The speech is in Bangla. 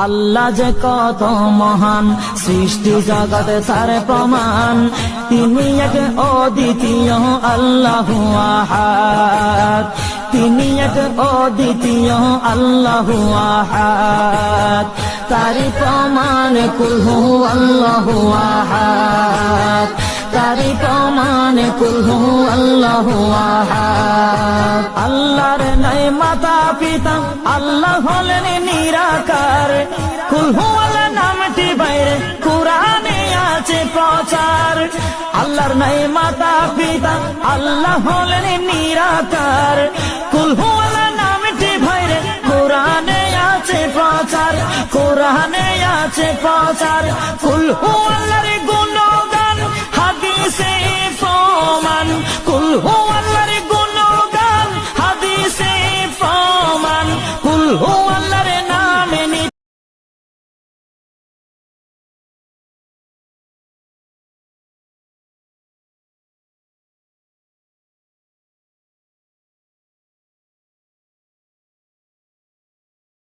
আল্লাহ যে কত মহান, সৃষ্টি জগতে তার প্রমাণ। তিনি এক অদ্বিতীয় আল্লাহু আহাদ, তিনি এক অদ্বিতীয় আল্লাহু আহাদ। তারি প্রমাণ কুল হু আল্লাহু আহাদ, তারি প্রমাণ কুল হু আল্লাহু আহাদ। আল্লাহর নাই মাতা পিতা, আল্লাহ হলেন নিরাকার। কুল হু আল্লাহ নামটি বাইরে কুরআনে আছে প্রচার। আল্লাহর নাই মাতা পিতা, আল্লাহ হলেন নিরাকার। কুল হু আল্লাহ নামটি বাইরে কুরআনে আছে প্রচার, কুরআনে আছে প্রচার। কুল হু আল্লাহর